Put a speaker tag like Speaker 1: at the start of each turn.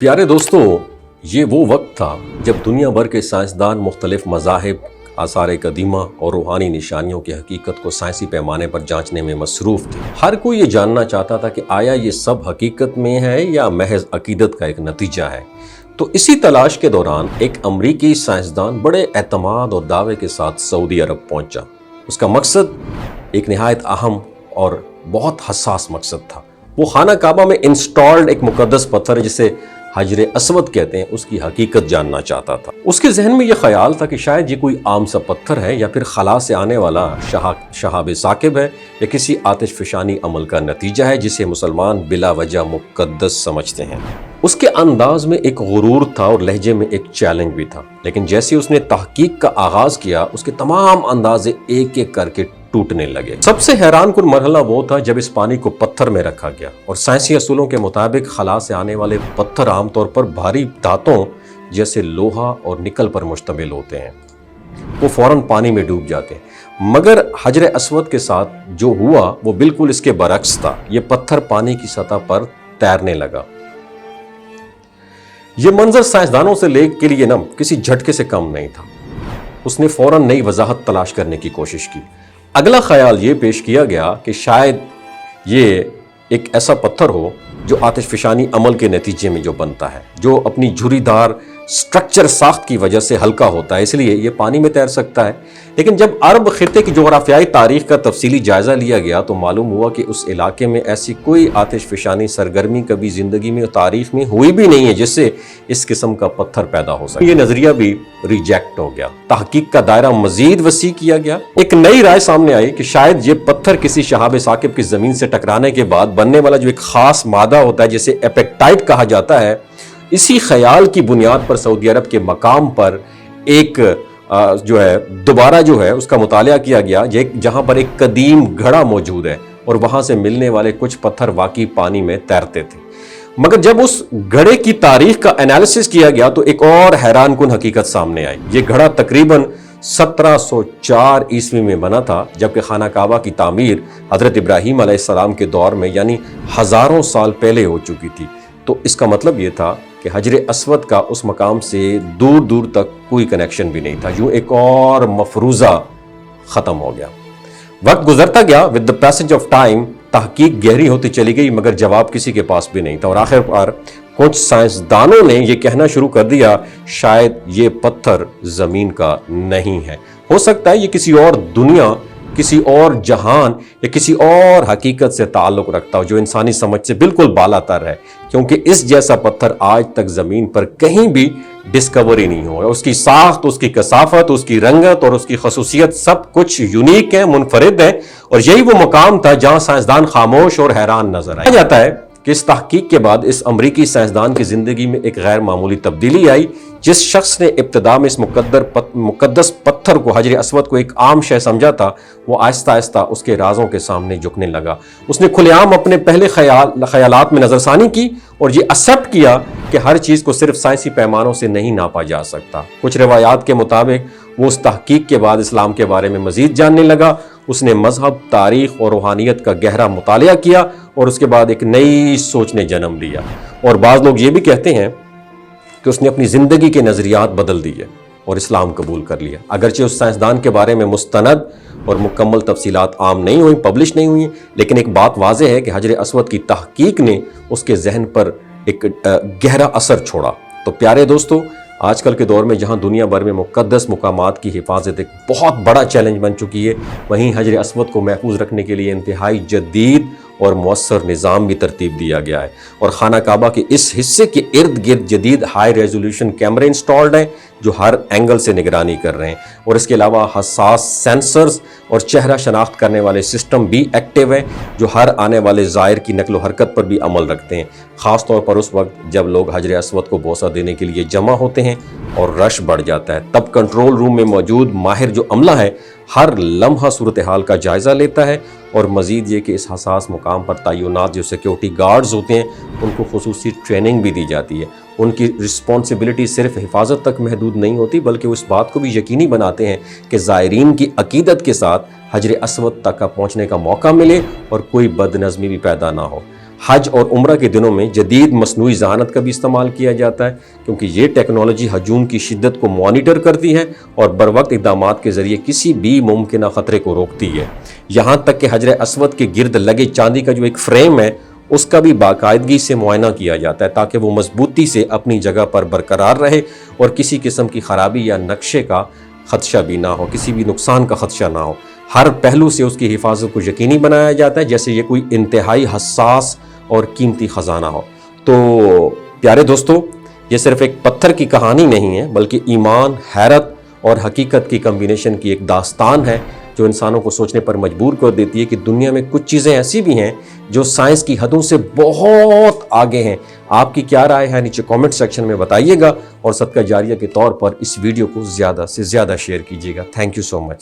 Speaker 1: प्यारे दोस्तों, ये वो वक्त था जब दुनिया भर के साइंसदान मुख्तलिफ मज़ाहिब, आसार कदीमा और रूहानी निशानियों की हकीकत को साइंसी पैमाने पर जांचने में मसरूफ़ थे। हर कोई ये जानना चाहता था कि आया ये सब हकीकत में है या महज अकीदत का एक नतीजा है। तो इसी तलाश के दौरान एक अमरीकी साइंसदान बड़े एतमाद और दावे के साथ सऊदी अरब पहुंचा। उसका मकसद एक निहायत अहम और बहुत हसास मकसद था। वो खाना काबा में इंस्टॉल्ड एक मुकद्दस पत्थर जिसे हजर अस्वद कहते हैं, उसकी हकीकत जानना चाहता था। उसके जहन में यह ख्याल था कि शायद ये कोई आम सा पत्थर है या फिर खला से आने वाला शहाब साकिब है या किसी आतिश फिशानी अमल का नतीजा है जिसे मुसलमान बिला वजह मुकद्दस समझते हैं। उसके अंदाज में एक गुरूर था और लहजे में एक चैलेंज भी था। लेकिन जैसे उसने तहकीक का आगाज किया, उसके तमाम अंदाजे एक एक करके टूटने लगे। सबसे हैरान कुन मरहला वो था जब इस पानी को पत्थर में रखा गया और साइंसी असूलों के मुताबिक खला से आने वाले पत्थर आमतौर पर भारी धातों जैसे लोहा और निकल पर मुश्तमिल होते हैं। वो फौरन पानी में डूब जाते हैं। मगर हजर अस्वद के साथ जो हुआ वो बिल्कुल इसके बरक्स था। ये पत्थर पानी की सतह पर तैरने लगा। ये मंजर साइंसदानों से लेख के लिए न किसी झटके से कम नहीं था। उसने फौरन नई वजाहत तलाश करने की कोशिश की। अगला ख्याल ये पेश किया गया कि शायद ये एक ऐसा पत्थर हो जो आतिश फिशानी अमल के नतीजे में जो बनता है, जो अपनी झुर्रीदार स्ट्रक्चर साख्त की वजह से हल्का होता है, इसलिए ये पानी में तैर सकता है। लेकिन जब अरब खित्ते की जोग्राफियाई तारीख का तफसीली जायजा लिया गया तो मालूम हुआ कि उस इलाके में ऐसी कोई आतिश फिशानी सरगर्मी कभी जिंदगी में तारीख में हुई भी नहीं है जिससे इस किस्म का पत्थर पैदा हो सके। ये नजरिया भी रिजेक्ट हो गया। तहकीक का दायरा मजीद वसी किया गया। एक नई राय सामने आई कि शायद ये पत्थर किसी शहाब साकिब की जमीन से टकराने के बाद बनने वाला जो एक खास मादा होता है जिसे एपेक्टाइट कहा जाता है, इसी ख्याल की बुनियाद पर सऊदी अरब के मकाम पर एक जो है दोबारा जो है उसका मुतालिया किया गया, जहां पर एक कदीम घड़ा मौजूद है और वहां से मिलने वाले कुछ पत्थर वाकई पानी में तैरते थे। मगर जब उस घड़े की तारीख का एनालिसिस किया गया तो एक और हैरान कुन हकीकत सामने आई। ये घड़ा तकरीबन 1704 ईस्वी में बना था, जबकि खाना काबा की तामीर हजरत इब्राहीम अलैहिस्सलाम के दौर में यानी हजारों साल पहले हो चुकी थी। तो इसका मतलब ये था कि हजर अस्वद का उस मकाम से दूर दूर तक कोई कनेक्शन भी नहीं था। यूं एक और मफरूजा खत्म हो गया। वक्त गुजरता गया। With the passage of time तहकीक गहरी होती चली गई, मगर जवाब किसी के पास भी नहीं था। और आखिरकार कुछ साइंसदानों ने यह कहना शुरू कर दिया, शायद ये पत्थर जमीन का नहीं है। हो सकता है ये किसी और दुनिया, किसी और जहान या किसी और हकीकत से ताल्लुक रखता हो जो इंसानी समझ से बिल्कुल बालातर है, क्योंकि इस जैसा पत्थर आज तक जमीन पर कहीं भी डिस्कवर ही नहीं हुआ। उसकी साख्त, उसकी कसाफत, उसकी रंगत और उसकी खसूसियत सब कुछ यूनिक है, मुनफरिद है। और यही वो मुकाम था जहां साइंसदान खामोश और हैरान नजर आया जाता है कि इस तहकीक के बाद इस अमरीकी साइंसदान की जिंदगी में एक गैर मामूली तब्दीली आई। जिस शख्स ने इब्तिदा में इस मुकद्दस पत्थर को, हजर अस्वद को एक आम शय समझा था, वो आहिस्ता आहिस्ता उसके राजों के सामने झुकने लगा। उसने खुलेआम अपने पहले ख्यालात में नजरसानी की और ये एक्सेप्ट किया कि हर चीज़ को सिर्फ साइंसी पैमानों से नहीं नापा जा सकता। कुछ रिवायात के मुताबिक वो उस तहकीक के बाद इस्लाम के बारे में मजीद जानने लगा। उसने मजहब, तारीख और रूहानियत का गहरा मुतालिया किया और उसके बाद एक नई सोच ने जन्म लिया। और बाज़ लोग ये भी कहते हैं कि उसने अपनी ज़िंदगी के नज़रियात बदल दिए और इस्लाम कबूल कर लिया। अगरचे उस साइंसदान के बारे में मुस्तनद और मुकम्मल तफसीलात आम नहीं हुई, पब्लिश नहीं हुई, लेकिन एक बात वाज़ेह है कि हजर अस्वद की तहकीक ने उसके जहन पर एक गहरा असर छोड़ा। तो प्यारे दोस्तों, आजकल के दौर में जहां दुनिया भर में मुकद्दस मुकामात की हिफाजत एक बहुत बड़ा चैलेंज बन चुकी है, वहीं हजर अस्वद को महफूज रखने के लिए इंतहाई जदीद और मौसर निज़ाम भी तरतीब दिया गया है। और खाना काबा के इस हिस्से के इर्द गिर्द जदीद हाई रेजोल्यूशन कैमरे इंस्टॉल्ड हैं जो हर एंगल से निगरानी कर रहे हैं। और इसके अलावा हसास सेंसर्स और चेहरा शनाख्त करने वाले सिस्टम भी एक्टिव हैं जो हर आने वाले ज़ायर की नकलो हरकत पर भी अमल रखते हैं। ख़ास तौर पर उस वक्त जब लोग हजर अस्वद को बोसा देने के लिए जमा होते हैं और रश बढ़ जाता है, तब कंट्रोल रूम में मौजूद माहिर जो अमला है हर लम्हा सूरत हाल का जायज़ा लेता है। और मज़ीद ये कि इस हसास मुकाम पर तैनात जो सिक्योरिटी गार्ड्स होते हैं उनको खुसूसी ट्रेनिंग भी दी जाती है। उनकी रिस्पॉन्सिबिलिटी सिर्फ हिफाजत तक महदूद नहीं होती, बल्कि उस बात को भी यकीनी बनाते हैं कि ज़ायरीन की अकीदत के साथ हजर अस्वद तक का पहुँचने का मौका मिले और कोई बदनज़मी भी पैदा ना हो। حج اور عمرہ کے دنوں میں جدید مصنوعی ذہانت کا بھی استعمال کیا جاتا ہے، کیونکہ یہ ٹیکنالوجی ہجوم کی شدت کو مانیٹر کرتی ہے اور بروقت اقدامات کے ذریعے کسی بھی ممکنہ خطرے کو روکتی ہے۔ یہاں تک کہ حجر اسود کے گرد لگے چاندی کا جو ایک فریم ہے اس کا بھی باقاعدگی سے معائنہ کیا جاتا ہے تاکہ وہ مضبوطی سے اپنی جگہ پر برقرار رہے اور کسی قسم کی خرابی یا نقشے کا خدشہ بھی نہ ہو، کسی بھی نقصان کا خدشہ نہ ہو۔ ہر پہلو سے اس کی حفاظت کو یقینی بنایا جاتا ہے جیسے یہ کوئی انتہائی حساس اور قیمتی خزانہ ہو۔ تو پیارے دوستو، یہ صرف ایک پتھر کی کہانی نہیں ہے بلکہ ایمان، حیرت اور حقیقت کی کمبینیشن کی ایک داستان ہے جو انسانوں کو سوچنے پر مجبور کر دیتی ہے کہ دنیا میں کچھ چیزیں ایسی بھی ہیں جو سائنس کی حدوں سے بہت آگے ہیں۔ آپ کی کیا رائے ہے نیچے کامنٹ سیکشن میں بتائیے گا اور صدقہ جاریہ کے طور پر اس ویڈیو کو زیادہ سے زیادہ شیئر کیجیے گا۔ Thank you so much.